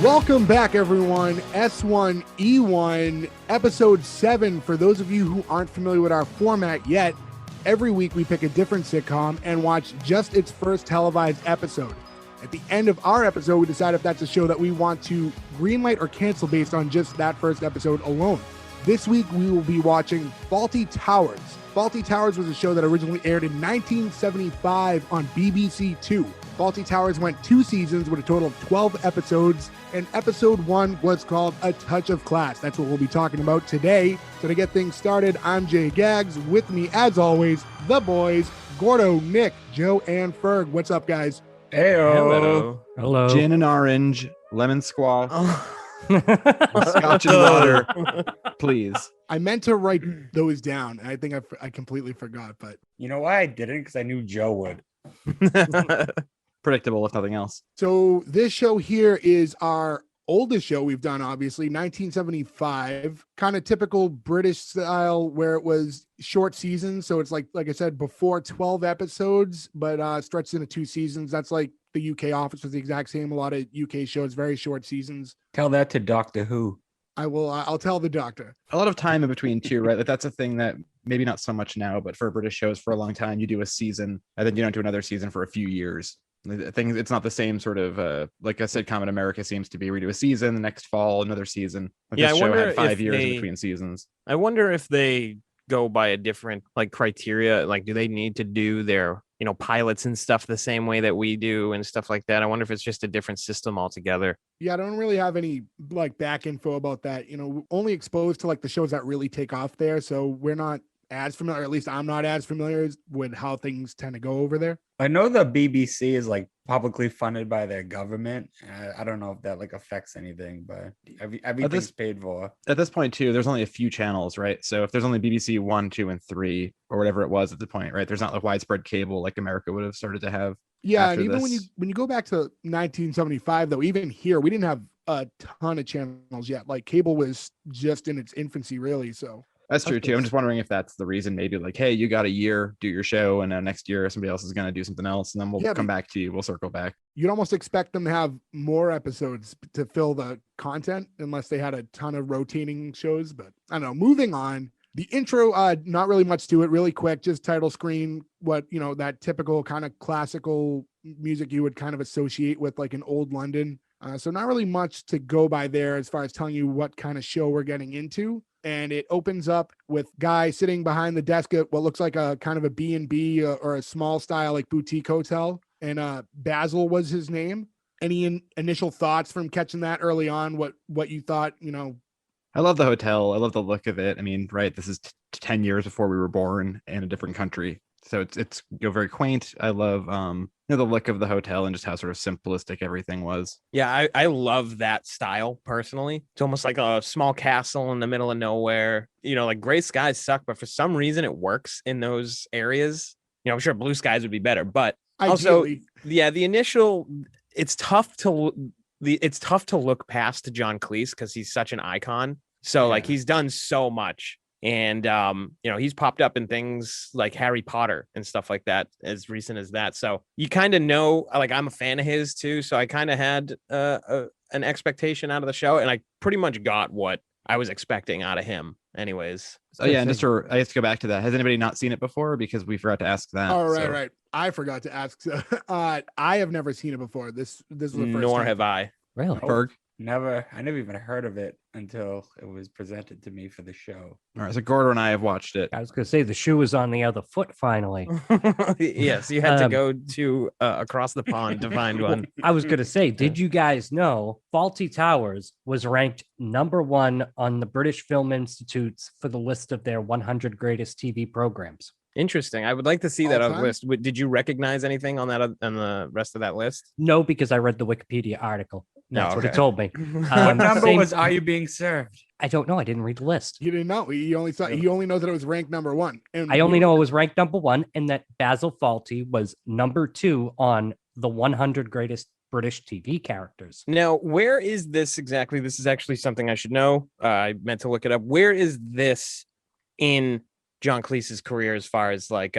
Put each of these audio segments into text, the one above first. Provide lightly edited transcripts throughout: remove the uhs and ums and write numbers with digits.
Welcome back, everyone. S1E1, episode 7. For those of you who aren't familiar with our format yet, every week we pick a different sitcom and watch just its first televised episode. At the end of our episode, we decide if that's a show that we want to greenlight or cancel based on just that first episode alone. This week, we will be watching Fawlty Towers. Fawlty Towers was a show that originally aired in 1975 on BBC Two. Fawlty Towers went 2 seasons with a total of 12 episodes, and episode 1 was called A Touch of Class. That's what we'll be talking about today. So to get things started, I'm Jay Gags. With me, as always, the boys, Gordo, Nick, Joe, and Ferg. What's up, guys? Hello. Hello. Gin and orange, lemon squash, scotch and water, please. I meant to write those down, and I think I completely forgot, but... You know why I didn't? Because I knew Joe would. Predictable, if nothing else. So this show here is our oldest show we've done, obviously, 1975, kind of typical British style where it was short seasons. So it's like I said before, 12 episodes, but stretched into 2 seasons. That's like the UK Office was the exact same. A lot of UK shows, very short seasons. Tell that to Doctor Who. I'll tell the doctor. A lot of time in between too, right? Like that's a thing that maybe not so much now, but for British shows for a long time, you do a season and then you don't do another season for a few years. It's not the same sort of like a sitcom in America seems to be. We do a season, the next fall another season. Like Yeah, this I show wonder had 5 if years they- between seasons. I wonder if they go by a different like criteria. Like, do they need to do their, pilots and stuff the same way that we do and stuff like that? I wonder if it's just a different system altogether. Yeah, I don't really have any like back info about that. Only exposed to like the shows that really take off there. So we're not as familiar, or at least I'm not as familiar with how things tend to go over there. I know the BBC is like publicly funded by their government. I don't know if that like affects anything, but everything's paid for. At this point too, there's only a few channels, right? So if there's only BBC 1, 2, and 3, or whatever it was at the point, right? There's not like widespread cable like America would have started to have. Yeah, after and even this. when you go back to 1975, though, even here we didn't have a ton of channels yet. Like cable was just in its infancy, really. So That's true too. I'm just wondering if that's the reason. Maybe like, hey, you got a year, do your show, and next year somebody else is going to do something else, and then we'll come back to you. We'll circle back. You'd almost expect them to have more episodes to fill the content, unless they had a ton of rotating shows. But I don't know. Moving on. The intro, not really much to it. Really quick, just title screen. What that typical kind of classical music you would kind of associate with like an old London. So not really much to go by there as far as telling you what kind of show we're getting into. And it opens up with Guy sitting behind the desk at what looks like a kind of a B&B or a small style like boutique hotel. And Basil was his name. Any initial thoughts from catching that early on? What you thought, I love the hotel. I love the look of it. I mean, right, this is 10 years before we were born in a different country. So it's very quaint. I love the look of the hotel and just how sort of simplistic everything was. Yeah, I love that style personally. It's almost like a small castle in the middle of nowhere. Like gray skies suck, but for some reason it works in those areas. I'm sure blue skies would be better, but ideally. also, yeah, the initial, it's tough to look past John Cleese because he's such an icon. So like he's done so much. And, he's popped up in things like Harry Potter and stuff like that as recent as that. So you kind of know, like, I'm a fan of his too. So I kind of had an expectation out of the show, and I pretty much got what I was expecting out of him anyways. Oh yeah, and I have to go back to that. Has anybody not seen it before? Because we forgot to ask that. Oh, right. I forgot to ask. I have never seen it before. This was the first Nor time. have I. Really? Ferg? I never even heard of it until it was presented to me for the show. All right, so Gordo and I have watched it. I was going to say the shoe was on the other foot finally. Yes, you had to go to across the pond to find one. I was going to say, did you guys know Fawlty Towers was ranked #1 on the British Film Institute's for the list of their 100 greatest TV programs? Interesting. I would like to see that on the All-time? list. Did you recognize anything on that on the rest of that list? No, because I read the Wikipedia article. That's what it okay. told me. What number same- was Are You Being Served? I don't know. I didn't read the list. He didn't know. He only knows that it was ranked #1. And I only know it was ranked #1 and that Basil Fawlty was #2 on the 100 greatest British TV characters. Now, where is this exactly? This is actually something I should know. I meant to look it up. Where is this in John Cleese's career as far as like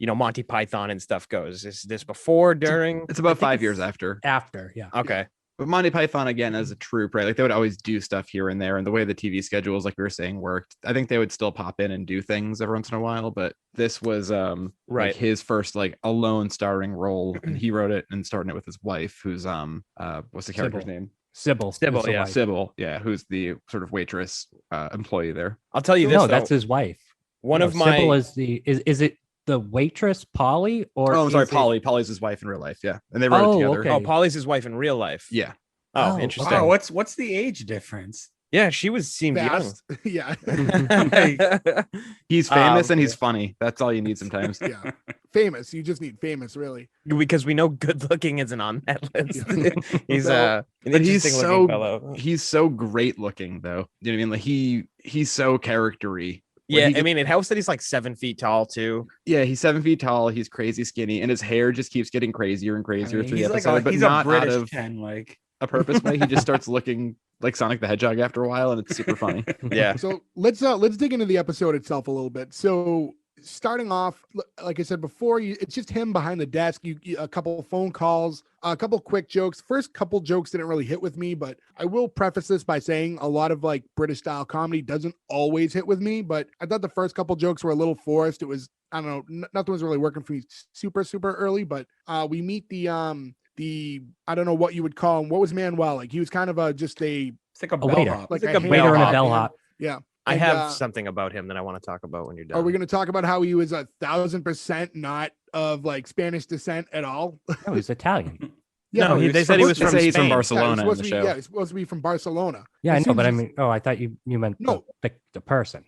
Monty Python and stuff goes? Is this before, during? It's about I think 5 it's- years after. After, yeah. Okay. But Monty Python again as a troupe, right? Like they would always do stuff here and there, and the way the TV schedules, like we were saying, worked. I think they would still pop in and do things every once in a while, but this was Right. like his first like alone starring role, and he wrote it and starting it with his wife, who's what's the character's name? Sybil. Sybil, yeah. Sybil, yeah, who's the sort of waitress employee there. I'll tell you this. No, though. that's his wife. One of my Sybil is it the waitress Polly or Oh, I'm sorry, is it- Polly. Polly's his wife in real life, yeah, and they wrote it together. okay. Oh, Polly's his wife in real life. Yeah. Oh, Oh, interesting. Oh, what's the age difference? Yeah, she seemed Fast. Yeah. young. He's famous and he's funny. That's all you need sometimes. Yeah. Famous. You just need famous, really. Because we know good looking isn't on that list. He's So- an But he's interesting so looking fellow. he's so great looking though. You know what I mean? Like he's so charactery. Yeah, he I mean, it helps that he's like 7 feet tall too. Yeah, he's 7 feet tall. He's crazy skinny, and his hair just keeps getting crazier and I crazier mean, through the he's like episode. But he's not a British out of Ken, like a purpose way. He just starts looking like Sonic the Hedgehog after a while, and it's super funny. Yeah. So let's dig into the episode itself a little bit. So starting off, like I said before, it's just him behind the desk. A couple of phone calls, a couple quick jokes. First couple jokes didn't really hit with me, but I will preface this by saying a lot of like British style comedy doesn't always hit with me. But I thought the first couple jokes were a little forced. It was, I don't know, nothing was really working for me super early. But we meet the I don't know what you would call him. What was Manuel like? He was kind of it's like a waiter. bellhop. like He's a like a waiter and a handoff, bellhop. Yeah. I And, have something about him that I want to talk about when you're done. Are we going to talk about how he was 1,000% not of like Spanish descent at all? No, he's Italian. No, they said he was They from say he's from Spain. Barcelona in the show. Yeah, he's supposed to be from Barcelona. Yeah, I As know, soon but as I mean, I thought you meant No. the person.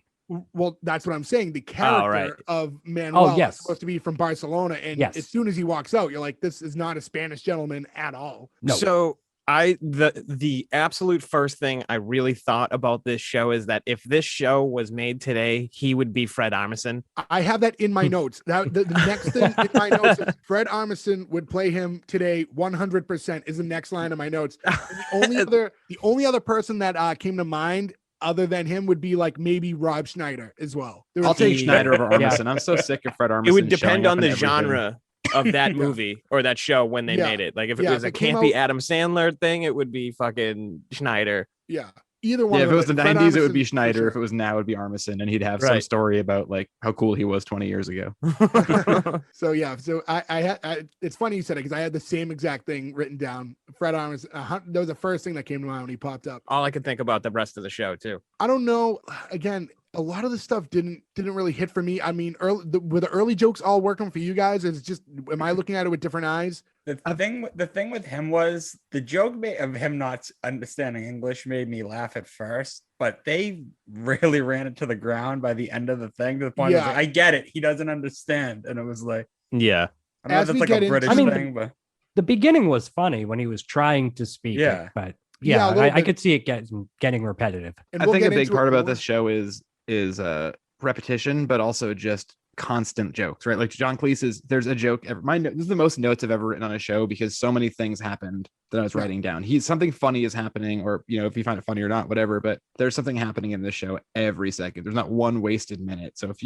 Well, that's what I'm saying. The character right. of Manuel yes. is supposed to be from Barcelona, and Yes. as soon as he walks out, you're like, this is not a Spanish gentleman at all. No. So the absolute first thing I really thought about this show is that if this show was made today, he would be Fred Armisen. I have that in my notes. That the next thing in my notes is Fred Armisen would play him today 100% is the next line of my notes. And the only other person that came to mind other than him would be like maybe Rob Schneider as well. There I'll was- take Schneider over Yeah. Armisen. I'm so sick of Fred Armisen. It would depend showing up on in the everything. genre of that movie or that show when they Yeah. made it. Like if it Yeah, was if a it came campy out- Adam Sandler thing, it would be fucking Schneider. Yeah. Either one. Yeah, of if it was the them, Fred 90s, it would be Armisen, for Schneider. sure. If it was now, it would be Armisen, and he'd have some Right. story about like how cool he was 20 years ago. So yeah, so I it's funny you said it because I had the same exact thing written down. Fred Armisen, that was the first thing that came to mind when he popped up. All I could think about the rest of the show too. I don't know. Again, a lot of the stuff didn't really hit for me. I mean, were the early jokes all working for you guys? Is just am I looking at it with different eyes? The thing with him was the joke of him not understanding English made me laugh at first, but they really ran it to the ground by the end of the thing to the point Yeah. of I get it, he doesn't understand, and it was like Yeah. I don't know As if we it's get like a into- British I mean, thing, but The beginning was funny when he was trying to speak Yeah. it, but Yeah, yeah, a little I bit. could see it getting repetitive. And I we'll think a get big into part it about more. this show is repetition, but also just constant jokes, right? Like John Cleese there's a joke. This is the most notes I've ever written on a show because so many things happened that I was Yeah. writing down. Something funny is happening, or if you find it funny or not, whatever. But there's something happening in this show every second. There's not one wasted minute. So if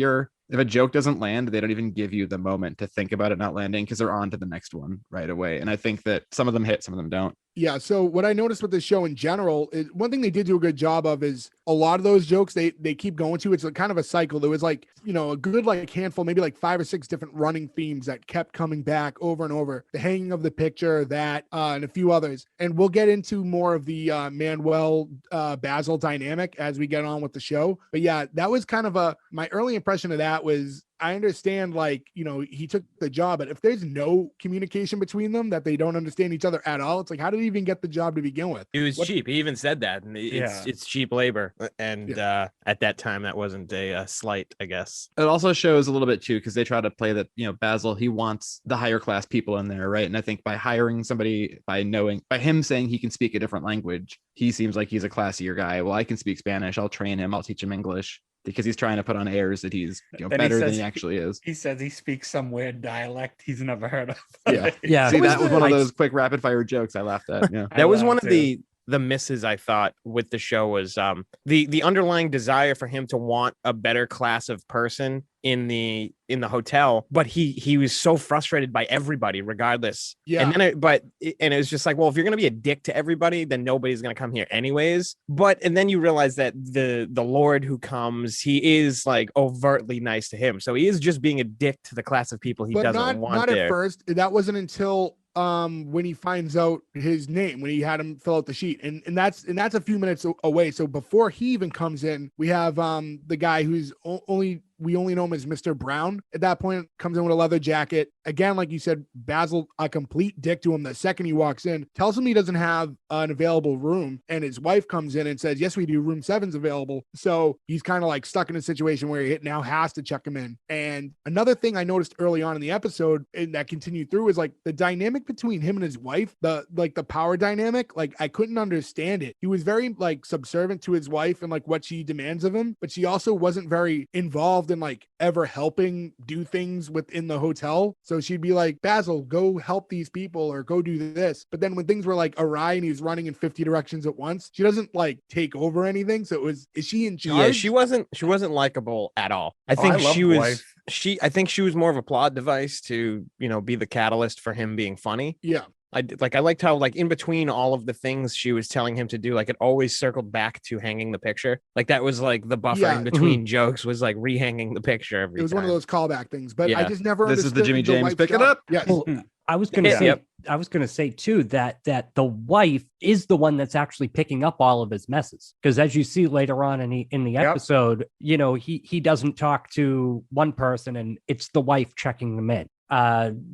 a joke doesn't land, they don't even give you the moment to think about it not landing because they're on to the next one right away. And I think that some of them hit, some of them don't. Yeah. So what I noticed with this show in general is one thing they did do a good job of is a lot of those jokes they keep going to. It's a kind of a cycle. There was like, a good like handful, maybe like 5 or 6 different running themes that kept coming back over and over. The hanging of the picture, that, and a few others. And we'll get into more of the Manuel Basil dynamic as we get on with the show. But yeah, that was kind of my early impression of that was I understand he took the job, but if there's no communication between them that they don't understand each other at all, it's like, how did he even get the job to begin with? It was cheap. He even said that. And Yeah. it's cheap labor. And at that time, that wasn't a slight, I guess. It also shows a little bit too, because they try to play that, Basil, he wants the higher class people in there, right? And I think by hiring somebody, by him saying he can speak a different language, he seems like he's a classier guy. Well, I can speak Spanish. I'll train him. I'll teach him English. Because he's trying to put on airs that he's Then better than says he actually is. he says he speaks some weird dialect he's never heard of. Yeah. Yeah, See, it was that was one of like- those quick rapid fire jokes I laughed at. Yeah. That was laughed one of too. the misses I thought with the show was the underlying desire for him to want a better class of person in the hotel, but he was so frustrated by everybody regardless. Yeah. And then it was just like, well, if you're gonna be a dick to everybody, then nobody's gonna come here anyways. And then you realize that the Lord who comes, he is like overtly nice to him, so he is just being a dick to the class of people he But doesn't want not there. at first. That wasn't until when he finds out his name, when he had him fill out the sheet, and that's a few minutes away. So before he even comes in, we have the guy who's we only know him as Mr. Brown at that point, comes in with a leather jacket. Again, like you said, Basil, a complete dick to him the second he walks in, tells him he doesn't have an available room. And his wife comes in and says, yes, we do. Room 7's available. So he's kind of like stuck in a situation where he now has to check him in. And another thing I noticed early on in the episode and that continued through is like the dynamic between him and his wife, the power dynamic. Like I couldn't understand it. He was very like subservient to his wife and like what she demands of him, but she also wasn't very involved in like ever helping do things within the hotel. So she'd be like, Basil, go help these people or go do this. But then when things were like awry and he was running in 50 directions at once, she doesn't like take over anything. So is she in charge? Yeah, she wasn't likable at all. I think I think she was more of a plot device to, be the catalyst for him being funny. Yeah. I liked how like in between all of the things she was telling him to do, like it always circled back to hanging the picture. Like that was like the buffer in between jokes was like rehanging the picture every time. It was one of those callback things, but I just never This is the understood Jimmy James pick it job. up. Yes. Well, I was going to say too that the wife is the one that's actually picking up all of his messes, because as you see later on in the episode, he doesn't talk to one person and it's the wife checking them in.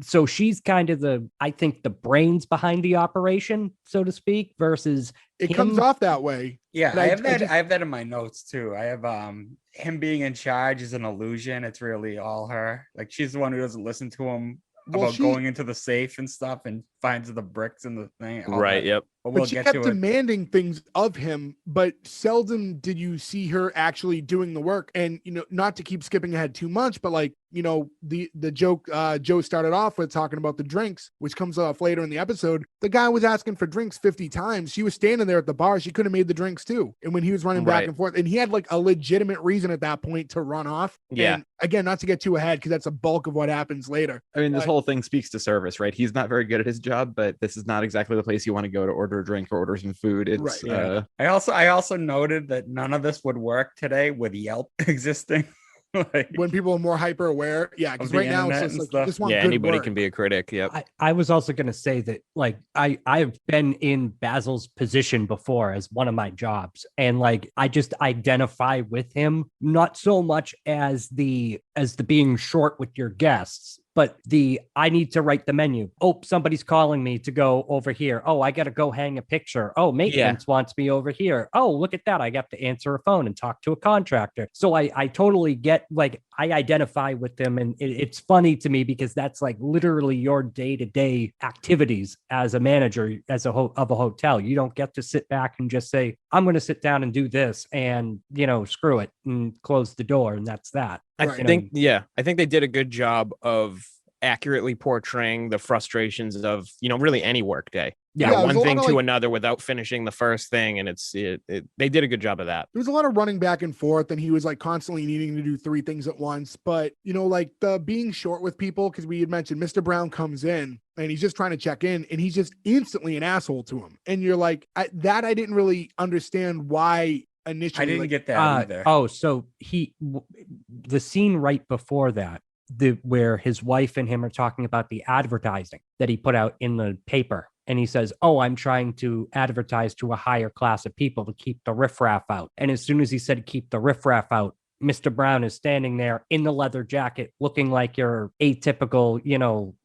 So she's kind of I think the brains behind the operation, so to speak, versus it comes off that way. Yeah, But I have that in my notes too. I have him being in charge is an illusion. It's really all her. Like she's the one who doesn't listen to him about going into the safe and stuff and finds the bricks in the thing. Right. Yep. But she kept demanding things of him, but seldom did you see her actually doing the work. And, not to keep skipping ahead too much, but like, the joke Joe started off with talking about the drinks, which comes off later in the episode. The guy was asking for drinks 50 times. She was standing there at the bar. She could have made the drinks too. And when he was running back and forth, and he had like a legitimate reason at that point to run off. Yeah. And again, not to get too ahead, because that's a bulk of what happens later. I mean, this whole thing speaks to service, right? He's not very good at his job, but this is not exactly the place you want to go to order a drink or order some food. It's I also noted that none of this would work today with Yelp existing. Like, when people are more hyper aware, because right now it's just like you just want good anybody work. can be a critic. Yep. I was also going to say that like I've been in Basil's position before as one of my jobs, and like I just identify with him, not so much as the being short with your guests, but I need to write the menu. Oh, somebody's calling me to go over here. Oh, I got to go hang a picture. Oh, maintenance wants me over here. Oh, look at that. I got to answer a phone and talk to a contractor. So I totally get, like, I identify with them. And it's funny to me because that's like literally your day-to-day activities as a manager of a hotel. You don't get to sit back and just say, I'm going to sit down and do this and, screw it and close the door. And that's that. I think they did a good job of accurately portraying the frustrations of, really any workday. One thing to another without finishing the first thing. And they did a good job of that. There was a lot of running back and forth, and he was like constantly needing to do 3 things at once. But, like the being short with people, because we had mentioned Mr. Brown comes in and he's just trying to check in and he's just instantly an asshole to him. And you're like, I didn't really understand why initially. I didn't get that either. So the scene right before that, where his wife and him are talking about the advertising that he put out in the paper. And he says, oh, I'm trying to advertise to a higher class of people to keep the riffraff out. And as soon as he said keep the riffraff out, Mr. Brown is standing there in the leather jacket looking like your atypical,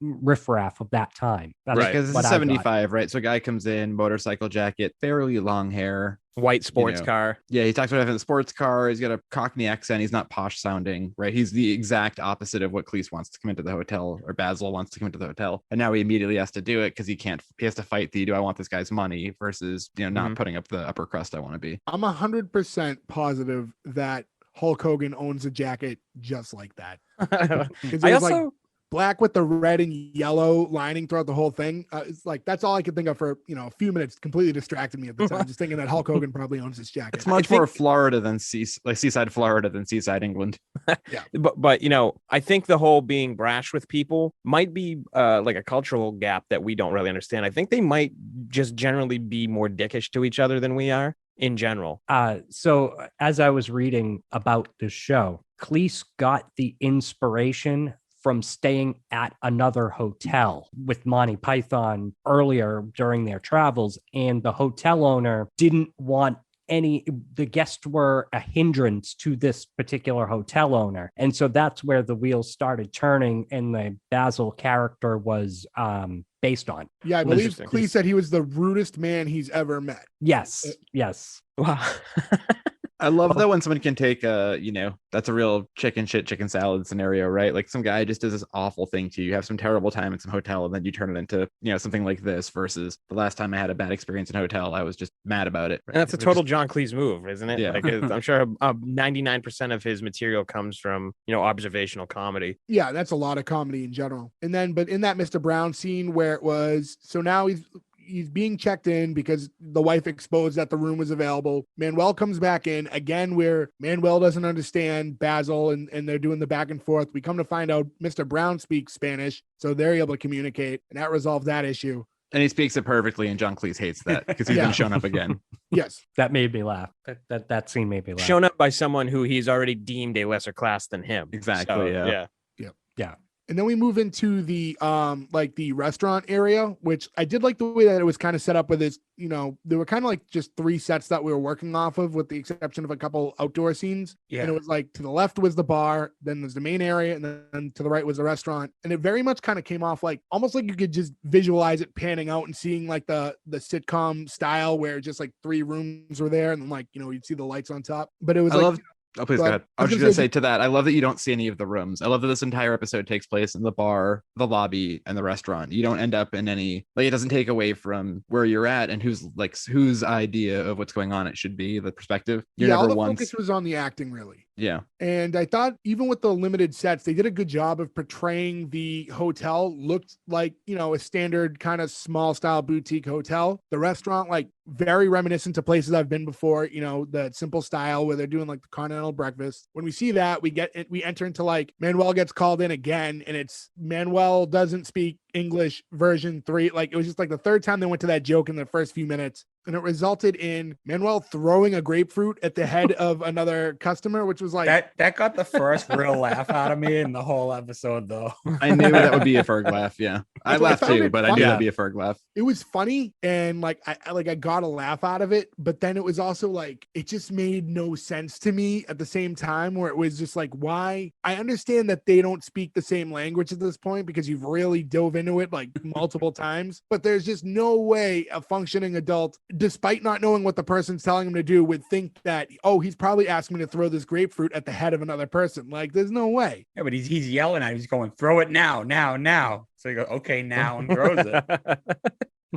riffraff of that time. That's right, because it's 75, right? So a guy comes in, motorcycle jacket, fairly long hair. White sports car. Yeah, he talks about having a sports car. He's got a Cockney accent. He's not posh sounding, right? He's the exact opposite of what Cleese wants to come into the hotel, or Basil wants to come into the hotel. And now he immediately has to do it because he has to fight do I want this guy's money versus, not putting up the upper crust I want to be. I'm 100% positive that Hulk Hogan owns a jacket just like that. black with the red and yellow lining throughout the whole thing. It's like that's all I could think of for a few minutes. Completely distracted me at the time, just thinking that Hulk Hogan probably owns this jacket. It's much more Florida than seaside Florida than seaside England. Yeah, but I think the whole being brash with people might be like a cultural gap that we don't really understand. I think they might just generally be more dickish to each other than we are in general. So as I was reading about the show, Cleese got the inspiration from staying at another hotel with Monty Python earlier during their travels, and the hotel owner didn't want the guests were a hindrance to this particular hotel owner. And so that's where the wheels started turning and the Basil character was based on. Yeah, I believe Cleese said he was the rudest man he's ever met. Yes. Wow. I love that when someone can take that's a real chicken salad scenario, right? Like some guy just does this awful thing to you. You have some terrible time in some hotel, and then you turn it into, something like this versus the last time I had a bad experience in a hotel, I was just mad about it. And that's a total John Cleese move, isn't it? Yeah. Like I'm sure 99% of his material comes from, observational comedy. Yeah, that's a lot of comedy in general. And then, but in that Mr. Brown scene where it was, so now he's being checked in because the wife exposed that the room was available. Manuel comes back in again, where Manuel doesn't understand Basil and they're doing the back and forth. We come to find out Mr. Brown speaks Spanish, so they're able to communicate, and that resolves that issue. And he speaks it perfectly, and John Cleese hates that because he's been shown up again. Yes. That made me laugh. That scene made me laugh. Shown up by someone who he's already deemed a lesser class than him. Exactly. So, yeah. And then we move into the the restaurant area, which I did like the way that it was kind of set up with this, there were kind of like just 3 sets that we were working off of, with the exception of a couple outdoor scenes. Yeah. And it was like to the left was the bar, then there's the main area, and then to the right was the restaurant. And it very much kind of came off like almost like you could just visualize it panning out and seeing like the sitcom style where just like 3 rooms were there, and then you'd see the lights on top. But it was Oh, please go ahead. I was just going to say to that, I love that you don't see any of the rooms. I love that this entire episode takes place in the bar, the lobby, and the restaurant. You don't end up in any, it doesn't take away from where you're at and whose idea of what's going on it should be, the perspective. All the focus was on the acting, really. Yeah. And I thought even with the limited sets, they did a good job of portraying the hotel. Looked like, a standard kind of small style boutique hotel. The restaurant, very reminiscent to places I've been before, the simple style where they're doing the continental breakfast. When we see that, we enter into Manuel gets called in again, and it's Manuel doesn't speak English version 3. It was just the 3rd time they went to that joke in the first few minutes. And it resulted in Manuel throwing a grapefruit at the head of another customer, which was that got the first real laugh out of me in the whole episode, though. I knew that would be a Ferg laugh. Yeah. I laughed too, but I knew that'd be a Ferg laugh. It was funny, and I got a laugh out of it, but then it was also it just made no sense to me at the same time, where it was just why? I understand that they don't speak the same language at this point because you've really dove into it multiple times, but there's just no way a functioning adult, despite not knowing what the person's telling him to do, would think that, he's probably asking me to throw this grapefruit at the head of another person. There's no way. Yeah, but he's yelling at him. He's going, throw it now. So you go, okay, now, and throws it.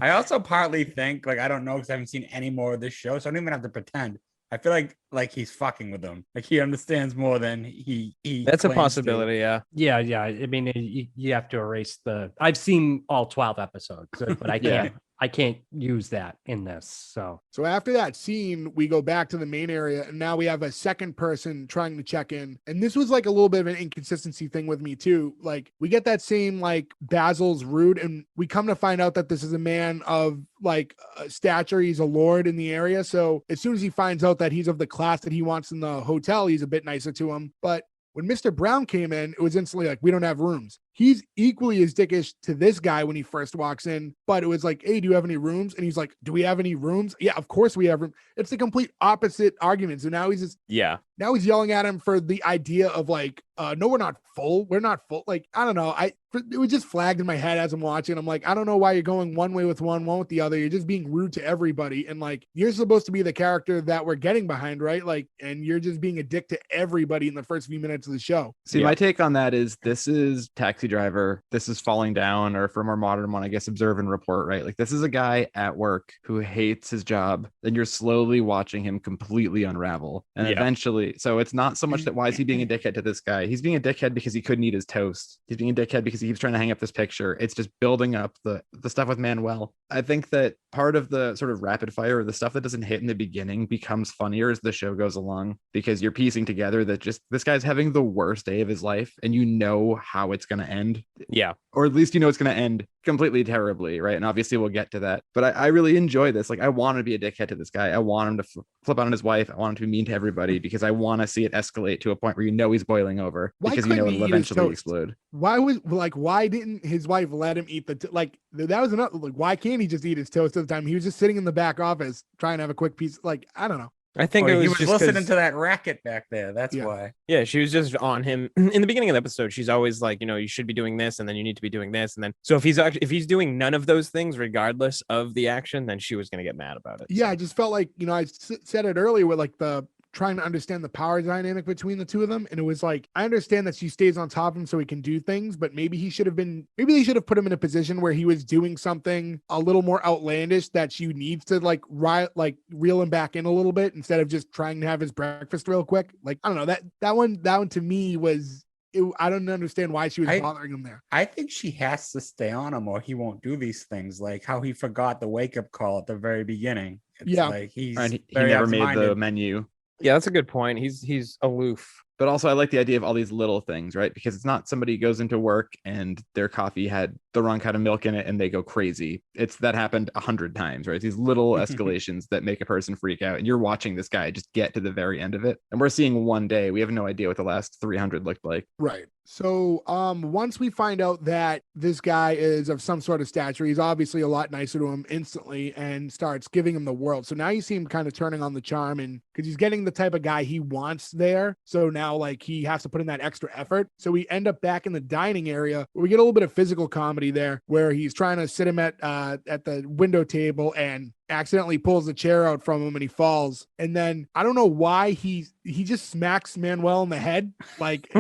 I also partly think, I don't know, because I haven't seen any more of this show, so I don't even have to pretend. I feel like he's fucking with them. He understands more than he That's a possibility, to. yeah. Yeah. I mean, you have to erase I've seen all 12 episodes, but I can't. I can't use that in this. So after that scene, we go back to the main area, and now we have a second person trying to check in. And this was a little bit of an inconsistency thing with me too. We get that same Basil's rude, and we come to find out that this is a man of stature. He's a lord in the area. So as soon as he finds out that he's of the class that he wants in the hotel, he's a bit nicer to him. But when Mr. Brown came in, it was instantly we don't have rooms. He's equally as dickish to this guy when he first walks in, but it was hey, do you have any rooms? And he's like, do we have any rooms? Yeah, of course we have room. It's the complete opposite argument. So now he's just, now he's yelling at him for the idea of no, we're not full. We're not full. I don't know. It was just flagged in my head as I'm watching. I'm I don't know why you're going one way with one with the other. You're just being rude to everybody. And you're supposed to be the character that we're getting behind, right? And you're just being a dick to everybody in the first few minutes of the show. See, my take on that is this is Taxi Driver, this is Falling Down, or for a more modern one, I guess Observe and Report, right? Like, this is a guy at work who hates his job, and you're slowly watching him completely unravel. And eventually, so it's not so much that why is he being a dickhead to this guy? He's being a dickhead because he couldn't eat his toast. He's being a dickhead because he keeps trying to hang up this picture. It's just building up the stuff with Manuel. I think that part of the sort of rapid fire, or the stuff that doesn't hit in the beginning, becomes funnier as the show goes along, because you're piecing together that just this guy's having the worst day of his life, and you know how it's going to end. Yeah. Or at least you know it's going to end completely terribly, right? And obviously we'll get to that. But I really enjoy this. Like, I want to be a dickhead to this guy. I want him to flip out on his wife. I want him to be mean to everybody, because I want to see it escalate to a point where you know he's boiling over, because you know it'll eventually explode. Why didn't his wife let him eat that was another, like, why can't he just eat his toast at the time? He was just sitting in the back office trying to have a quick piece. Like, I don't know. I think he was just listening to that racket back there. That's why. Yeah, she was just on him in the beginning of the episode. She's always like, you should be doing this, and then you need to be doing this, and then so if he's doing none of those things, regardless of the action, then she was gonna get mad about it. Yeah, so. I just felt like I said it earlier with like the trying to understand the power dynamic between the two of them, and it was like, I understand that she stays on top of him so he can do things, but maybe they should have put him in a position where he was doing something a little more outlandish that she needs to reel him back in a little bit, instead of just trying to have his breakfast real quick. Like, I don't know, that one to me was I don't understand why she was bothering him there. I think she has to stay on him or he won't do these things, like how he forgot the wake-up call at the very beginning. It's like he never made the menu. Yeah, that's a good point. He's aloof. But also, I like the idea of all these little things, right? Because it's not somebody goes into work and their coffee had the wrong kind of milk in it and they go crazy. It's that happened 100 times, right? These little escalations that make a person freak out. And you're watching this guy just get to the very end of it. And we're seeing one day. We have no idea what the last 300 looked like. Right. So once we find out that this guy is of some sort of stature, he's obviously a lot nicer to him instantly and starts giving him the world. So now you see him kind of turning on the charm, and because he's getting the type of guy he wants there. So now like he has to put in that extra effort. So we end up back in the dining area where we get a little bit of physical comedy there, where he's trying to sit him at the window table and accidentally pulls the chair out from him and he falls. And then I don't know why he just smacks Manuel in the head. Like,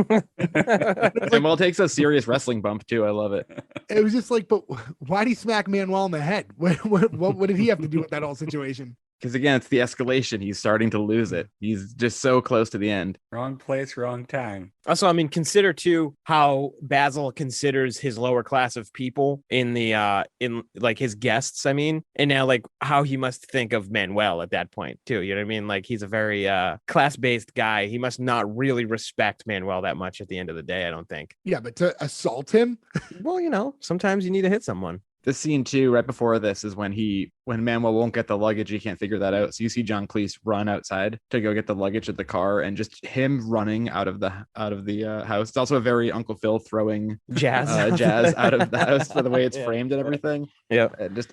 Manuel takes a serious wrestling bump too. I love it. It was just like, but why did he smack Manuel in the head? What did he have to do with that whole situation? Because again, it's the escalation. He's starting to lose it. He's just so close to the end. Wrong place, wrong time. Also, I mean, consider too how Basil considers his lower class of people in like his guests. I mean, and now like how he must think of Manuel at that point too. You know what I mean? Like he's a very class-based guy. He must not really respect Manuel that much at the end of the day, I don't think. Yeah, but to assault him? Well, sometimes you need to hit someone. This scene too, right before this, is when Manuel won't get the luggage. He can't figure that out. So you see John Cleese run outside to go get the luggage at the car, and just him running out of the house. It's also a very Uncle Phil throwing jazz out of the house for the way it's framed and everything. Yeah,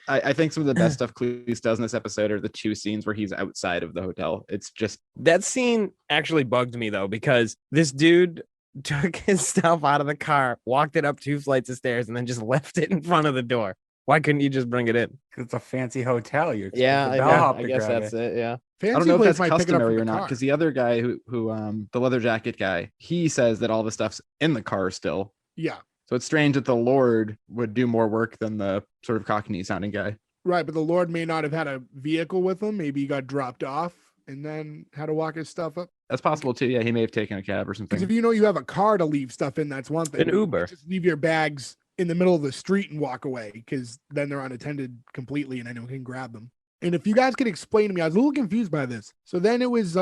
I think some of the best stuff Cleese does in this episode are the two scenes where he's outside of the hotel. It's just that scene actually bugged me though, because this dude took his stuff out of the car, walked it up 2 flights of stairs, and then just left it in front of the door. Why couldn't you just bring it in? Because it's a fancy hotel. I guess that's it. Yeah. Fancy I don't know if that's might pick it up customary from or the not, car. because the other guy who the leather jacket guy, he says that all the stuff's in the car still. Yeah. So it's strange that the Lord would do more work than the sort of Cockney sounding guy. Right, but the Lord may not have had a vehicle with him. Maybe he got dropped off and then had to walk his stuff up. That's possible too. Yeah, he may have taken a cab or Because something. if you have a car to leave stuff in, that's one thing. An Uber. Just leave your bags in the middle of the street and walk away, because then they're unattended completely and anyone can grab them. And if you guys could explain to me, I was a little confused by this. So then it was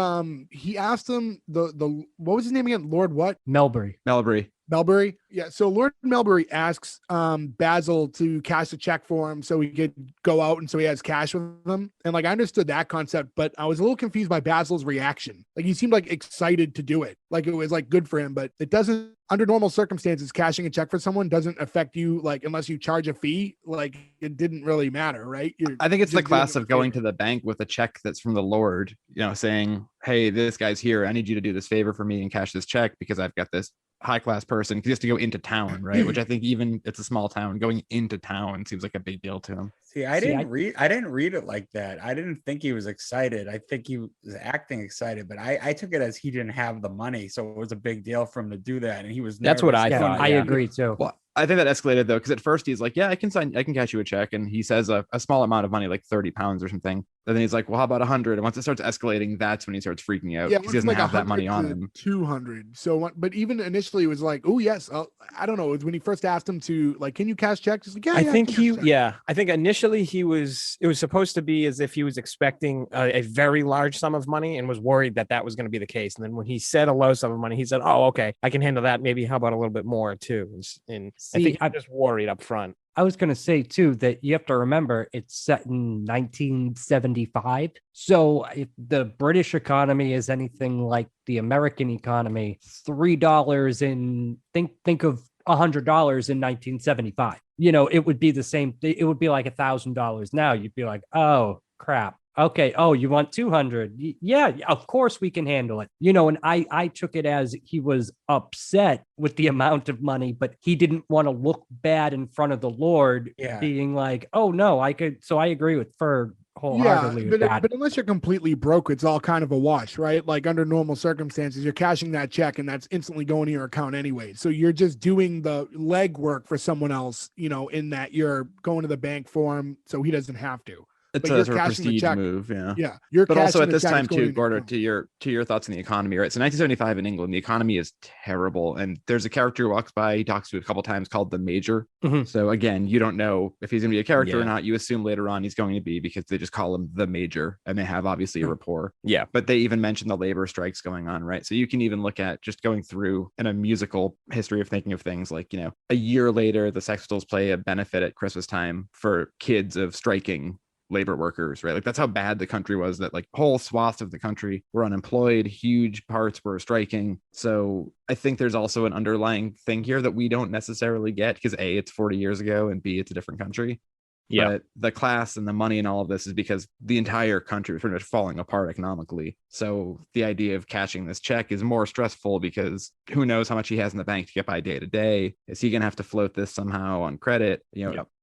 he asked him the what was his name again? Lord what? Melbury. Melbury. Yeah. So Lord Melbury asks Basil to cash a check for him so he could go out and so he has cash with him. And like I understood that concept, but I was a little confused by Basil's reaction. Like he seemed like excited to do it. Like it was like good for him, but it doesn't, under normal circumstances, cashing a check for someone doesn't affect you, like unless you charge a fee. Like it didn't really matter, right? I think it's the class of going to the bank with a check that's from the Lord, saying, hey, this guy's here. I need you to do this favor for me and cash this check because I've got this high class person because he has to go into town, right? Which I think even it's a small town, going into town seems like a big deal to him. See, I didn't read it like that. I didn't think he was excited. I think he was acting excited, but I took it as he didn't have the money, so it was a big deal for him to do that, and he was. That's what I Yeah, thought. I agree too. Well, I think that escalated though, because at first he's like, "Yeah, I can cash you a check," and he says a small amount of money, like 30 pounds or something. And then he's like, "Well, how about 100?" And once it starts escalating, that's when he starts freaking out Yeah, because he doesn't have that money on him. 200. So, but even initially, it was like, "Oh yes," I don't know. It was when he first asked him to like, "Can you cash checks?" He's like, "Yeah." I yeah, think I can cash checks." I think initially it was supposed to be as if he was expecting a very large sum of money and was worried that was going to be the case. And then when he said a low sum of money, he said, "Oh, okay, I can handle that. Maybe how about a little bit more too?" And I think I'm just worried up front. I was going to say too that you have to remember it's set in 1975. So if the British economy is anything like the American economy, $3 in think of $100 in 1975. It would be the same. It would be like $1,000 now. You'd be like, oh crap. Okay. Oh, you want 200? Yeah, of course we can handle it. And I took it as he was upset with the amount of money, but he didn't want to look bad in front of the Lord, being like, oh no, I could. So I agree with Ferg wholeheartedly with that. But unless you're completely broke, it's all kind of a wash, right? Like under normal circumstances, you're cashing that check and that's instantly going to your account anyway. So you're just doing the legwork for someone else, in that you're going to the bank for him so he doesn't have to. It's a sort of prestige move, yeah. Yeah, but also at this time too, Gordo, to your thoughts on the economy, right? So 1975 in England, the economy is terrible, and there's a character who walks by, he talks to a couple times, called the Major. Mm-hmm. So again, you don't know if he's going to be a character or not. You assume later on he's going to be because they just call him the Major, and they have obviously a rapport. Yeah, but they even mention the labor strikes going on, right? So you can even look at just going through in a musical history of thinking of things like, a year later, the Sex Pistols play a benefit at Christmas time for kids of striking labor workers, right? Like that's how bad the country was, that like whole swaths of the country were unemployed, huge parts were striking. So I think there's also an underlying thing here that we don't necessarily get because A, it's 40 years ago, and B, it's a different country. Yeah. But the class and the money and all of this is because the entire country was pretty much falling apart economically. So the idea of cashing this check is more stressful because who knows how much he has in the bank to get by day to day. Is he going to have to float this somehow on credit?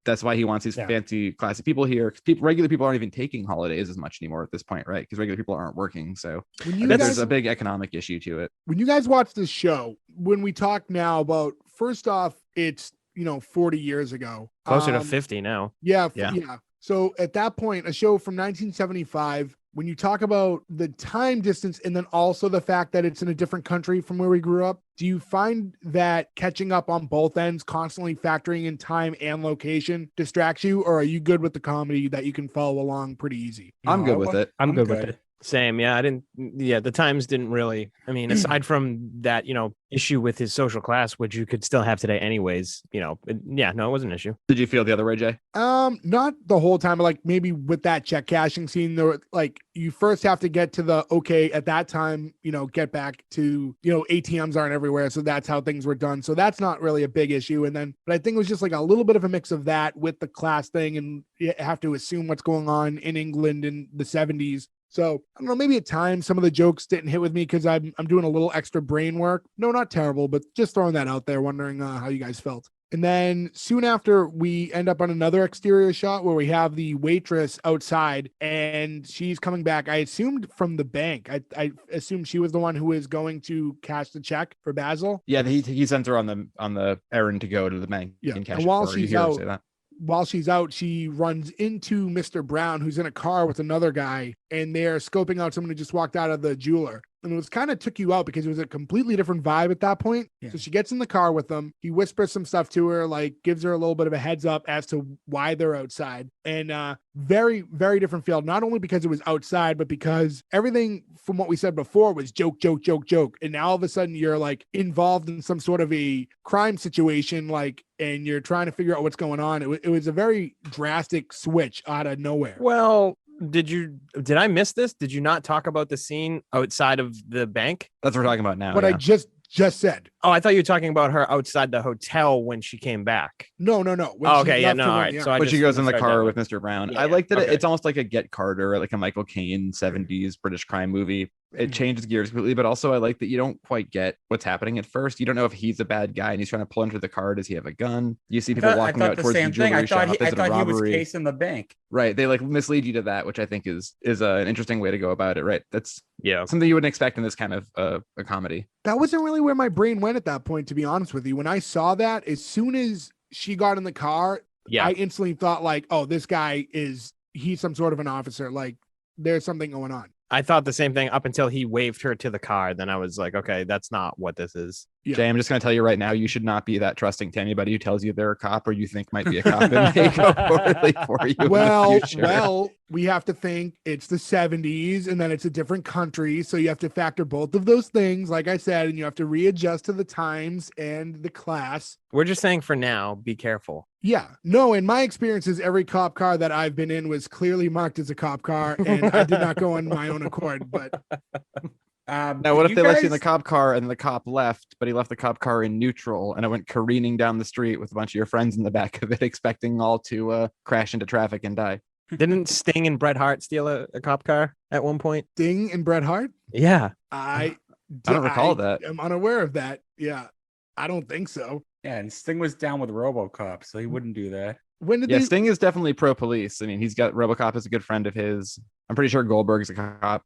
That's why he wants these fancy, classy people here. Because regular people aren't even taking holidays as much anymore at this point, right? Because regular people aren't working. So there's a big economic issue to it. When you guys watch this show, when we talk now about, first off, it's 40 years ago. Closer to 50 now. Yeah. So at that point, a show from 1975, when you talk about the time distance and then also the fact that it's in a different country from where we grew up, do you find that catching up on both ends, constantly factoring in time and location, distracts you, or are you good with the comedy that you can follow along pretty easy? I'm good with it. I'm good with it. Same. Yeah. The times didn't really, aside from that, issue with his social class, which you could still have today anyways, it wasn't an issue. Did you feel the other way, Jay? Not the whole time, but like maybe with that check cashing scene, there, like you first have to get to the, okay, at that time, get back to, ATMs aren't everywhere. So that's how things were done. So that's not really a big issue. And then, but I think it was just like a little bit of a mix of that with the class thing. And you have to assume what's going on in England in the 70s. So I don't know, maybe at times some of the jokes didn't hit with me because I'm doing a little extra brain work. No, not terrible, but just throwing that out there, wondering how you guys felt. And then soon after, we end up on another exterior shot where we have the waitress outside and she's coming back. I assumed from the bank. I assumed she was the one who was going to cash the check for Basil. Yeah, he sends her on the errand to go to the bank. Yeah, and cash and while it for her. she's You hear her out, say that. While she's out, she runs into Mr. Brown, who's in a car with another guy, and they're scoping out someone who just walked out of the jeweler. And it was kind of took you out because it was a completely different vibe at that point. Yeah. So she gets in the car with them. He whispers some stuff to her, like gives her a little bit of a heads up as to why they're outside. And very, very different feel, not only because it was outside, but because everything from what we said before was joke. And now all of a sudden you're like involved in some sort of a crime situation, and you're trying to figure out what's going on. It was a very drastic switch out of nowhere. Well, did I miss this? Did you not talk about the scene outside of the bank? That's what we're talking about now. What I just said. Oh, I thought you were talking about her outside the hotel when she came back. No. When Oh, she okay, yeah, left no, to all run right. the So I errand. But she just goes in the misheard that car one. with Mr. Brown. Yeah, I like that okay. it's almost like a Get Carter, like a Michael Caine 70s British crime movie. It changes gears completely, but also I like that you don't quite get what's happening at first. You don't know if he's a bad guy and he's trying to pull into the car. Does he have a gun? You see people I walking thought out the towards the same thing. jewelry shop. I Is it a thought he was robbery? casing the bank. Right. They like mislead you to that, which I think is an interesting way to go about it. Right. That's Yeah. something you wouldn't expect in this kind of a comedy. That wasn't really where my brain went at that point, to be honest with you. When I saw that, as soon as she got in the car, Yeah. I instantly thought like, oh, this guy he's some sort of an officer. Like there's something going on. I thought the same thing up until he waved her to the car. Then I was like, okay, that's not what this is. Yeah. Jay, I'm just going to tell you right now, you should not be that trusting to anybody who tells you they're a cop or you think might be a cop and may go poorly for you. Well, we have to think it's the 70s and then it's a different country. So you have to factor both of those things, like I said, and you have to readjust to the times and the class. We're just saying for now, be careful. Yeah. No, in my experiences, every cop car that I've been in was clearly marked as a cop car, and I did not go on my own accord. But now, what if they left you in the cop car and the cop left, but he left the cop car in neutral and it went careening down the street with a bunch of your friends in the back of it, expecting all to crash into traffic and die? Didn't Sting and Bret Hart steal a cop car at one point? Sting and Bret Hart? Yeah. I don't recall that. I'm unaware of that. Yeah. I don't think so. Yeah, and Sting was down with RoboCop, so he wouldn't do that. When did Yeah, they... Sting is definitely pro police. I mean, he's got RoboCop as a good friend of his. I'm pretty sure Goldberg's a cop.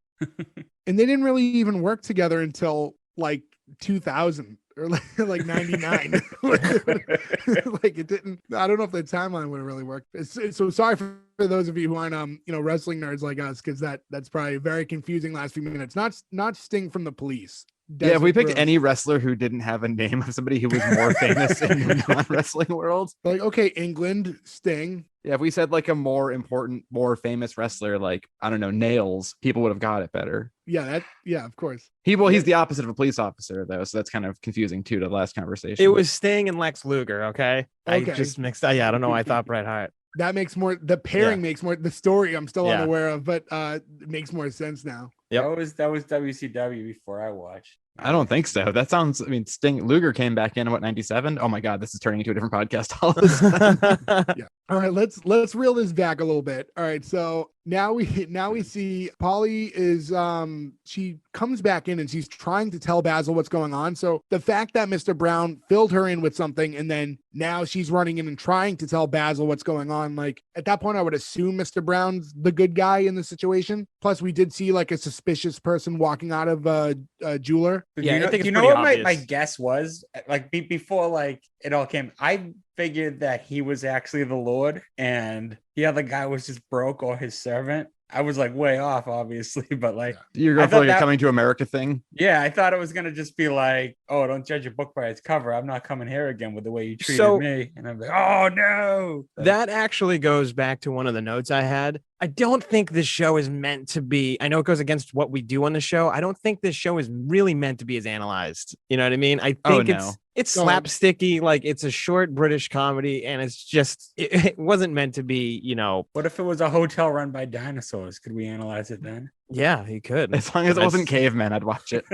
And they didn't really even work together until like 2000 or like 99. Like it didn't. I don't know if the timeline would have really worked. So sorry for those of you who aren't wrestling nerds like us, because that's probably very confusing last few minutes. Not Sting from the Police. Yeah, if we picked Desert any wrestler who didn't have a name of somebody who was more famous in the non-wrestling world. Like, okay, England, Sting. Yeah, if we said like a more important, more famous wrestler, like, I don't know, Nails, people would have got it better. Yeah, of course. He's the opposite of a police officer, though, so that's kind of confusing too to the last conversation. It was Sting and Lex Luger, okay? I Okay. just mixed up. Yeah, I don't know why I thought Bret Hart. That makes more, the pairing makes more, the story I'm still Yeah. unaware of, but it makes more sense now. Yep. That was WCW before I watched. I don't think so. That sounds, I mean, Luger came back in, 97? Oh my God, this is turning into a different podcast all of a sudden. Yeah. All right, let's reel this back a little bit. All right, so now we see Polly is she comes back in and she's trying to tell Basil what's going on. So the fact that Mr. Brown filled her in with something and then now she's running in and trying to tell Basil what's going on, like at that point I would assume Mr. Brown's the good guy in the situation. Plus we did see like a suspicious person walking out of a jeweler. Yeah, I think it's you know pretty what my obvious. guess was? Like before like it all came, I figured that he was actually the Lord and the other guy was just broke or his servant. I was like way off, obviously, but like You're I going for thought like a that- coming to America thing. yeah, I thought it was gonna just be like, oh, don't judge a book by its cover. I'm not coming here again with the way you treated So- me. And I'm like, oh no. That actually goes back to one of the notes I had. I don't think this show is meant to be. I know it goes against what we do on the show. I don't think this show is really meant to be as analyzed. You know what I mean? I Oh, think no. it's No. slapsticky. Like it's a short British comedy, and it's just it wasn't meant to be. What if it was a hotel run by dinosaurs? Could we analyze it then? Yeah, he could. As long as it wasn't cavemen, I'd watch it.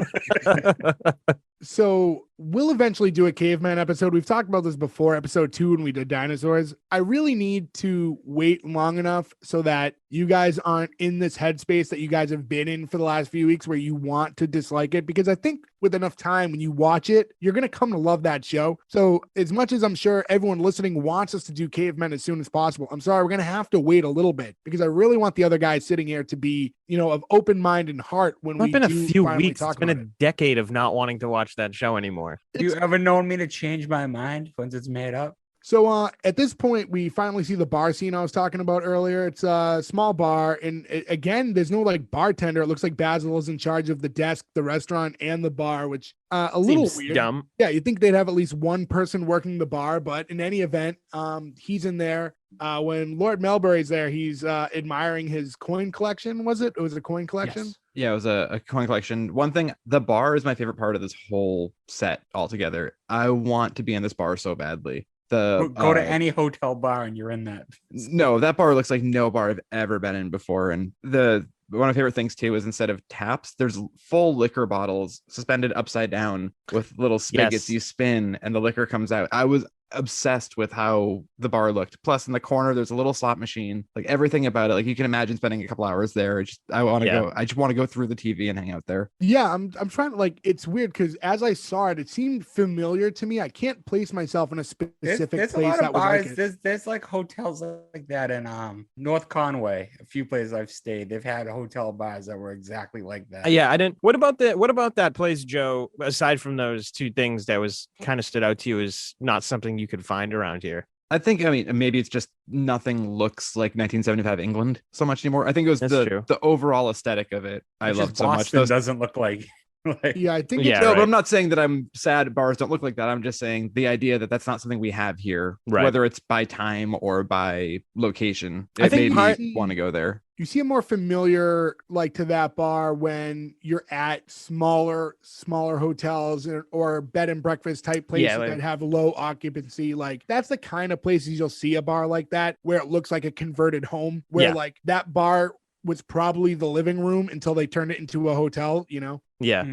So we'll eventually do a caveman episode. We've talked about this before, episode 2, when we did dinosaurs. I really need to wait long enough so that you guys aren't in this headspace that you guys have been in for the last few weeks where you want to dislike it. Because I think with enough time, when you watch it, you're going to come to love that show. So as much as I'm sure everyone listening wants us to do cavemen as soon as possible, I'm sorry, we're going to have to wait a little bit because I really want the other guys sitting here to be, of open mind and heart when It's we been a do few finally weeks. talk It's been a about it. decade of not wanting to watch that show anymore. Have you ever known me to change my mind once it's made up? So at this point, we finally see the bar scene I was talking about earlier. It's a small bar. And again, there's no like bartender. It looks like Basil is in charge of the desk, the restaurant, and the bar, which a little Seems weird. dumb. Yeah, you'd think they'd have at least one person working the bar. But in any event, he's in there. When Lord Melbury's there, he's admiring his coin collection. Was it? It was a coin collection? Yes. Yeah, it was a coin collection. One thing, the bar is my favorite part of this whole set altogether. I want to be in this bar so badly. Go to any hotel bar and you're in that. No, that bar looks like no bar I've ever been in before. And the But one of my favorite things too is instead of taps, there's full liquor bottles suspended upside down with little spigots you spin and the liquor comes out. I was obsessed with how the bar looked. Plus in the corner there's a little slot machine. Like everything about it, like you can imagine spending a couple hours there. I just want to go through the TV and hang out there. Yeah, I'm trying to, like, it's weird because as I saw it, it seemed familiar to me. I can't place myself in a specific there's place a lot that of was bars. like it. There's like hotels like that in North Conway. A few places I've stayed, they've had hotel bars that were exactly like that. Yeah, I didn't. What about that place, Joe? Aside from those two things that was kind of stood out to you as not something you could find around here. I mean, maybe it's just nothing looks like 1975 England so much anymore. I think it was the overall aesthetic of it. I loved so much. Boston doesn't look like. Yeah, I think. Yeah, but I'm not saying that I'm sad bars don't look like that. I'm just saying the idea that that's not something we have here, whether it's by time or by location. It made me want to go there. You see a more familiar, like, to that bar when you're at smaller hotels or bed and breakfast type places that have low occupancy. Like, that's the kind of places you'll see a bar like that where it looks like a converted home, where like that bar was probably the living room until they turned it into a hotel, you know? Yeah.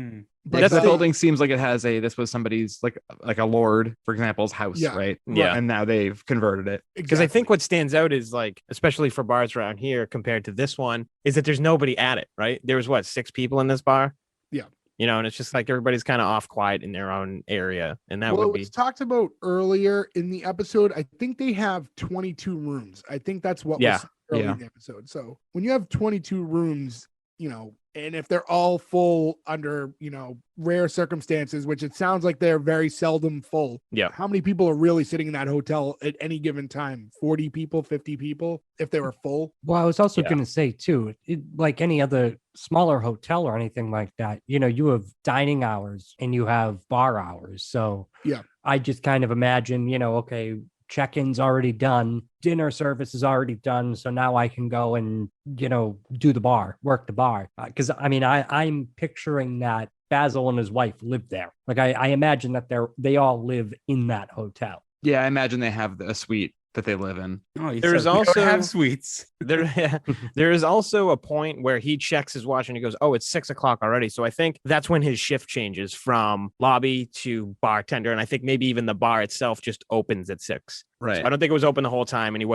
But the building seems like it has this was somebody's like a lord, for example's house, right? Yeah. And now they've converted it. Because I think what stands out is, like, especially for bars around here compared to this one, is that there's nobody at it, right? There was 6 people in this bar? Yeah. You know, and it's just like everybody's kind of off quiet in their own area. And that would be. It was talked about earlier in the episode. I think they have 22 rooms. I think that's what was early in the episode. So when you have 22 rooms, you know, and if they're all full under, you know, rare circumstances, which it sounds like they're very seldom full. Yeah. How many people are really sitting in that hotel at any given time? 40 people, 50 people, if they were full? Well, I was also going to say too, like any other smaller hotel or anything like that, you know, you have dining hours and you have bar hours. So yeah, I just kind of imagine, you know, okay, check-in's already done, dinner service is already done, so now I can go and, you know, work the bar. Because I mean, I'm picturing that Basil and his wife live there. Like I imagine that they all live in that hotel. Yeah, I imagine they have a suite that they live in. Oh, there's also have suites. There is also a point where he checks his watch and he goes, "Oh, it's 6 o'clock already." So I think that's when his shift changes from lobby to bartender, and I think maybe even the bar itself just opens at 6. Right. So I don't think it was open the whole time, and he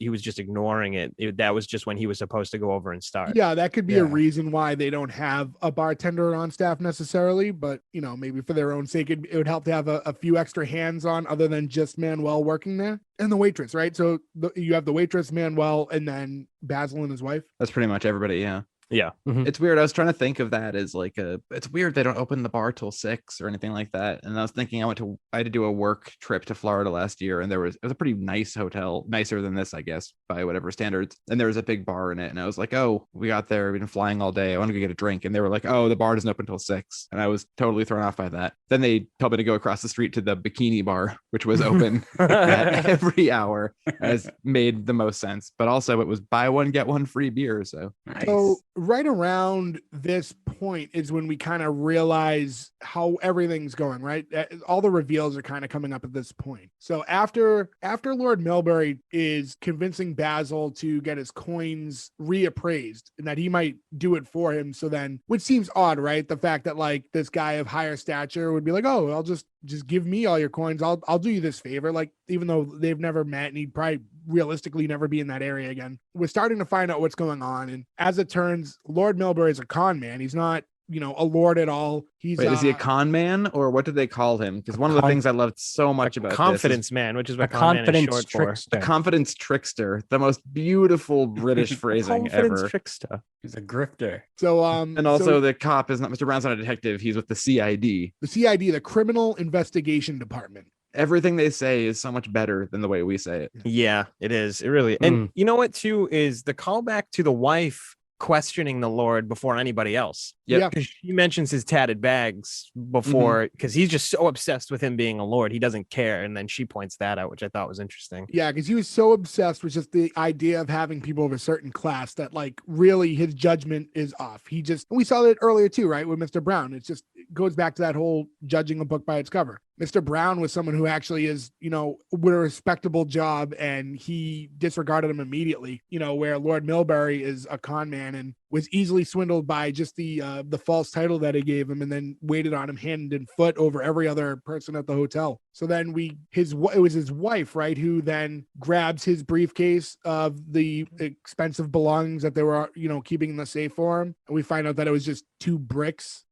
was just ignoring it. That was just when he was supposed to go over and start. Yeah, that could be a reason why they don't have a bartender on staff necessarily, but, you know, maybe for their own sake, it would help to have a few extra hands on other than just Manuel working there. And the waitress, right? So you have the waitress, Manuel, and then Basil and his wife. That's pretty much everybody. Yeah. Yeah. Mm-hmm. It's weird. I was trying to think of that as like it's weird they don't open the bar till 6 or anything like that. And I was thinking I had to do a work trip to Florida last year, and it was a pretty nice hotel, nicer than this, I guess, by whatever standards. And there was a big bar in it. And I was like, oh, we got there, we've been flying all day, I want to go get a drink. And they were like, oh, the bar doesn't open till 6. And I was totally thrown off by that. Then they told me to go across the street to the bikini bar, which was open at every hour. As made the most sense. But also it was buy one, get one free beer. So nice. So right around this point is when we kind of realize how everything's going, right? All the reveals are kind of coming up at this point. So after Lord Melbury is convincing Basil to get his coins reappraised and that he might do it for him. So then, which seems odd, right? The fact that, like, this guy of higher stature would be like, oh, I'll just give me all your coins. I'll do you this favor. Like, even though they've never met and he'd probably realistically never be in that area again. We're starting to find out what's going on. And as it turns, Lord Melbury is a con man. He's not, you know, a lord at all. Wait, is he a con man, or what did they call him? Because one of the things I loved so much about confidence man, which is what confidence trickster. A confidence trickster, the most beautiful British phrasing ever. Trickster. He's a grifter. So and also the cop is not Mr. Brown's not a detective. He's with the CID. The CID, the Criminal Investigation Department. Everything they say is so much better than the way we say it. Yeah, it is. It really. And you know what, too, is the callback to the wife questioning the Lord before anybody else. Yeah. Because she mentions his tatted bags before, because he's just so obsessed with him being a Lord. He doesn't care. And then she points that out, which I thought was interesting. Yeah, because he was so obsessed with just the idea of having people of a certain class that, like, really his judgment is off. We saw that earlier too, right? With Mr. Brown. It goes back to that whole judging a book by its cover. Mr. Brown was someone who actually is, with a respectable job, and he disregarded him immediately, where Lord Milbury is a con man and was easily swindled by just the false title that he gave him, and then waited on him hand and foot over every other person at the hotel. So then it was his wife, right, who then grabs his briefcase of the expensive belongings that they were, keeping in the safe for him. And we find out that it was just 2 bricks.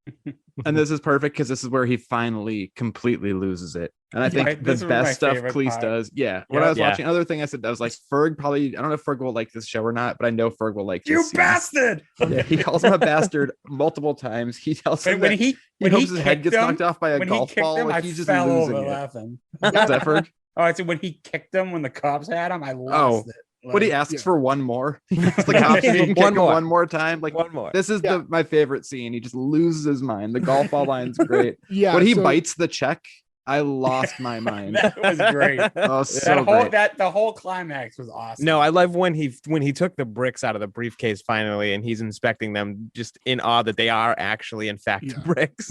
And this is perfect because this is where he finally completely loses it. And I think the best stuff Cleese does. Yeah. When I was watching, another thing I said, I was like, Ferg probably, I don't know if Ferg will like this show or not, but I know Ferg will like this. You scene. bastard! Yeah, he calls him a bastard multiple times. He tells him when he hopes his head gets knocked off by a golf ball. Like he's just fell over laughing. Is that Ferg? Oh, I said when he kicked him when the cops had him, I lost it. But he asks for one more. One more time. Like one more. This is my favorite scene. He just loses his mind. The golf ball line's great. Yeah. When he bites the check, I lost my mind. That was great. Oh, so great. The whole climax was awesome. No, I love when he took the bricks out of the briefcase finally, and he's inspecting them just in awe that they are actually in fact bricks.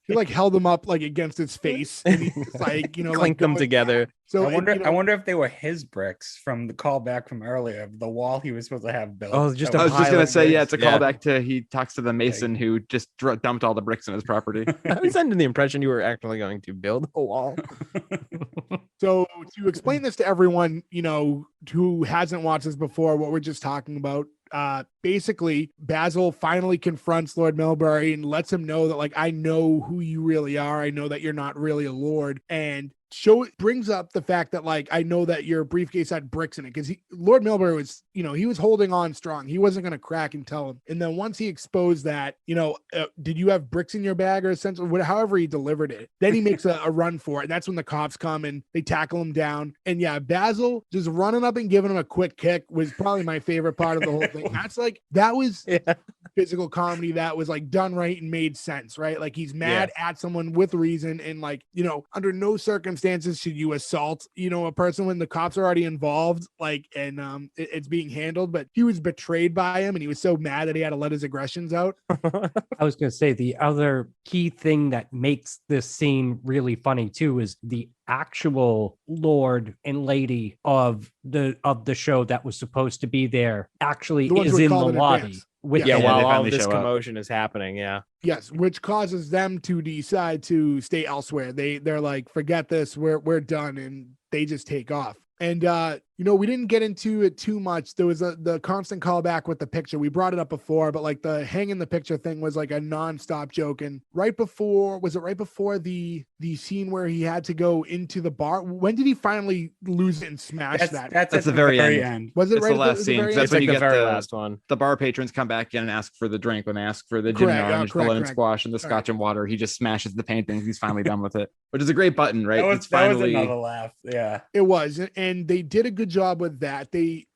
He like held them up like against his face, and he like clinked them together. So I wonder if they were his bricks from the callback from earlier, the wall he was supposed to have built. Oh, I was just gonna say, it's a callback to he talks to the mason who just dumped all the bricks in his property. I was under the impression you were actually going to build a wall. So to explain this to everyone, who hasn't watched this before, what we're just talking about, basically Basil finally confronts Lord Milbury and lets him know that, like, I know who you really are. I know that you're not really a lord. And brings up the fact that, like, I know that your briefcase had bricks in it, because Lord Milbury was, he was holding on strong. He wasn't going to crack and tell him. And then once he exposed that, did you have bricks in your bag, or essentially however he delivered it, then he makes a run for it. And that's when the cops come and they tackle him down. And yeah, Basil just running up and giving him a quick kick was probably my favorite part of the whole thing. That was physical comedy that was like done right and made sense, right? Like he's mad at someone with reason, and like, under no circumstances should you assault, a person when the cops are already involved, like, and it's being handled. But he was betrayed by him, and he was so mad that he had to let his aggressions out. I was going to say the other key thing that makes this scene really funny too is the actual lord and lady of the show that was supposed to be there actually is in the lobby. While all this commotion is happening. Yes, which causes them to decide to stay elsewhere. They're like, forget this, we're done, and they just take off. And we didn't get into it too much. There was the constant callback with the picture. We brought it up before, but like the hang in the picture thing was like a nonstop joke. And right before the scene where he had to go into the bar? When did he finally lose it and smash that? That's the very end. Was it right? The last scene. That's when you get the last one. The bar patrons come back in and ask for the drink. When they ask for the gin and orange, the lemon squash, and the scotch and water, he just smashes the paintings. He's finally done with it, which is a great button, right? That was another laugh. Yeah, it was, and they did a good job with that. The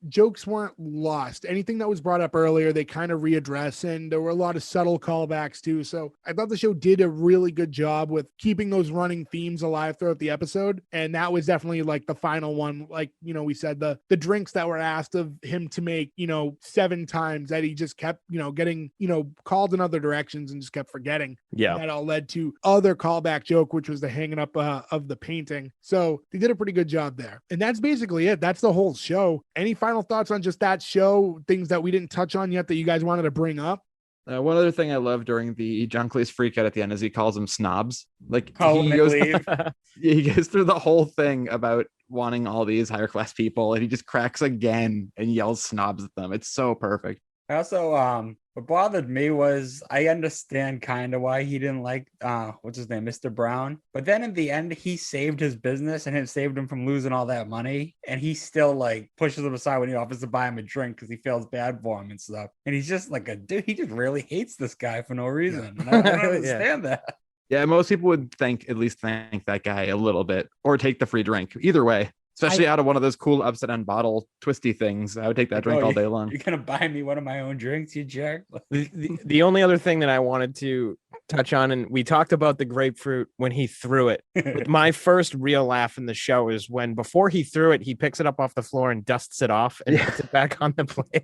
jokes weren't lost. Anything that was brought up earlier, they kind of readdress, and there were a lot of subtle callbacks too. So I thought the show did a really good job with keeping those running themes alive throughout the episode. And that was definitely like the final one. Like, we said the drinks that were asked of him to make, 7 times that he just kept, getting, called in other directions and just kept forgetting. Yeah. And that all led to other callback joke, which was the hanging up of the painting. So they did a pretty good job there. And that's basically it. That's the whole show. Any final thoughts on just that show, things that we didn't touch on yet that you guys wanted to bring up? One other thing I love during the John Cleese freak out at the end is he calls them snobs. Like he goes through the whole thing about wanting all these higher class people, and he just cracks again and yells snobs at them. It's so perfect. I also what bothered me was I understand kind of why he didn't like what's his name, Mr. Brown. But then in the end, he saved his business and it saved him from losing all that money. And he still like pushes him aside when he offers to buy him a drink because he feels bad for him and stuff. And he's just like a dude. He just really hates this guy for no reason. And I don't understand that. Yeah, most people would at least thank that guy a little bit, or take the free drink. Either way. Especially out of one of those cool upside down bottle twisty things. I would take that drink all day long. You're going to buy me one of my own drinks, you jerk? The only other thing that I wanted to touch on, and we talked about the grapefruit when he threw it. But my first real laugh in the show is when, before he threw it, he picks it up off the floor and dusts it off and puts it back on the plate.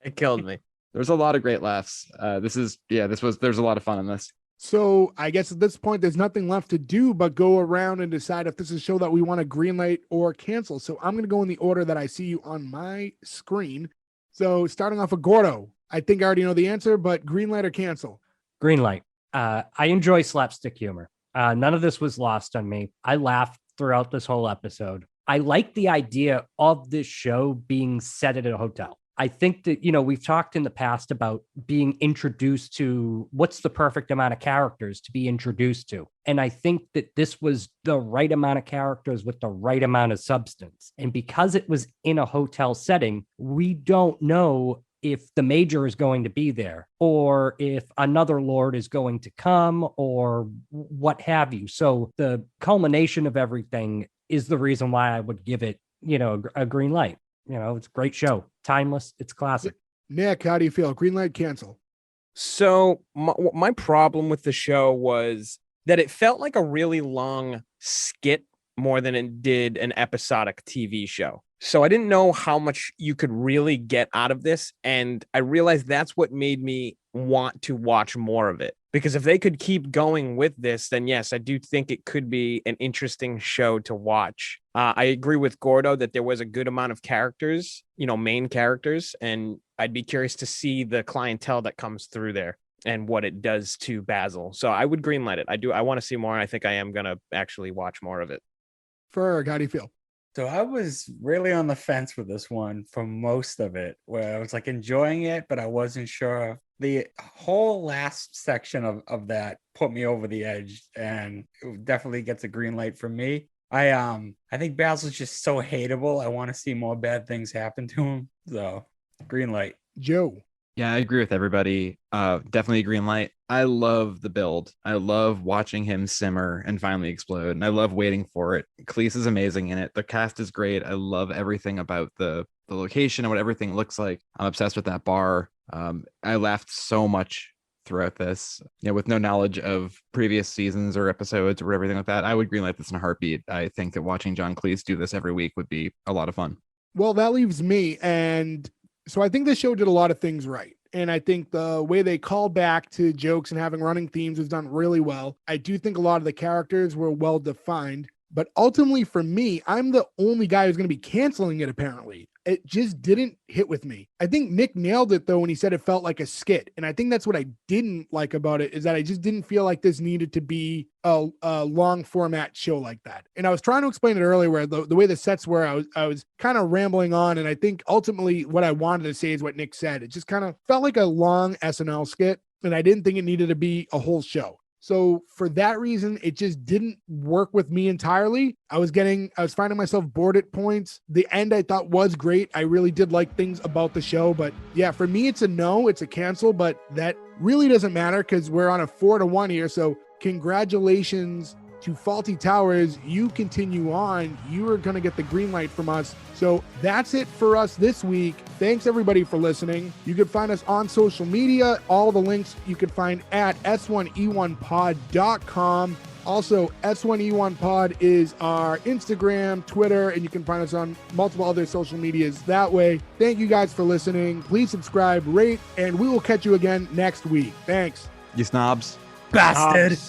It killed me. There's a lot of great laughs. There's a lot of fun in this. So I guess at this point, there's nothing left to do but go around and decide if this is a show that we want to greenlight or cancel. So I'm going to go in the order that I see you on my screen. So starting off with Gordo, I think I already know the answer, but greenlight or cancel? Greenlight. I enjoy slapstick humor. None of this was lost on me. I laughed throughout this whole episode. I like the idea of this show being set at a hotel. I think that, we've talked in the past about being introduced to what's the perfect amount of characters to be introduced to. And I think that this was the right amount of characters with the right amount of substance. And because it was in a hotel setting, we don't know if the major is going to be there or if another lord is going to come or what have you. So the culmination of everything is the reason why I would give it, a green light. It's a great show. Timeless. It's classic. Nick, how do you feel? Green light, cancel? So my problem with the show was that it felt like a really long skit more than it did an episodic TV show. So I didn't know how much you could really get out of this. And I realized that's what made me want to watch more of it. Because if they could keep going with this, then yes, I do think it could be an interesting show to watch. I agree with Gordo that there was a good amount of characters, main characters, and I'd be curious to see the clientele that comes through there and what it does to Basil. So I would greenlight it. I want to see more. And I think I am going to actually watch more of it. Ferg, how do you feel? So I was really on the fence with this one for most of it, where I was like enjoying it, but I wasn't sure. The whole last section of that put me over the edge, and it definitely gets a green light from me. I think Basil's just so hateable. I want to see more bad things happen to him. So green light. Joe. Yeah, I agree with everybody. Definitely a green light. I love the build. I love watching him simmer and finally explode. And I love waiting for it. Cleese is amazing in it. The cast is great. I love everything about the location and what everything looks like. I'm obsessed with that bar. I laughed so much throughout this, with no knowledge of previous seasons or episodes or everything like that. I would greenlight this in a heartbeat. I think that watching John Cleese do this every week would be a lot of fun. Well, that leaves me. And so I think this show did a lot of things right. And I think the way they call back to jokes and having running themes was done really well. I do think a lot of the characters were well defined. But ultimately for me, I'm the only guy who's going to be canceling it, apparently. It just didn't hit with me. I think Nick nailed it, though, when he said it felt like a skit. And I think that's what I didn't like about it, is that I just didn't feel like this needed to be a long format show like that. And I was trying to explain it earlier, where the way the sets were, I was kind of rambling on. And I think ultimately what I wanted to say is what Nick said. It just kind of felt like a long SNL skit. And I didn't think it needed to be a whole show. So for that reason, it just didn't work with me entirely. I was finding myself bored at points. The end I thought was great. I really did like things about the show, but yeah, for me, it's a no, it's a cancel, but that really doesn't matter because we're on a 4-1 here. So congratulations to Fawlty Towers. You continue on. You are going to get the green light from us. So that's it for us this week. Thanks everybody for listening. You can find us on social media. All the links you can find at s1e1pod.com. Also, S1E1 Pod is our Instagram, Twitter, and you can find us on multiple other social medias that way. Thank you guys for listening. Please subscribe, rate, and we will catch you again next week. Thanks. You snobs. Bastard.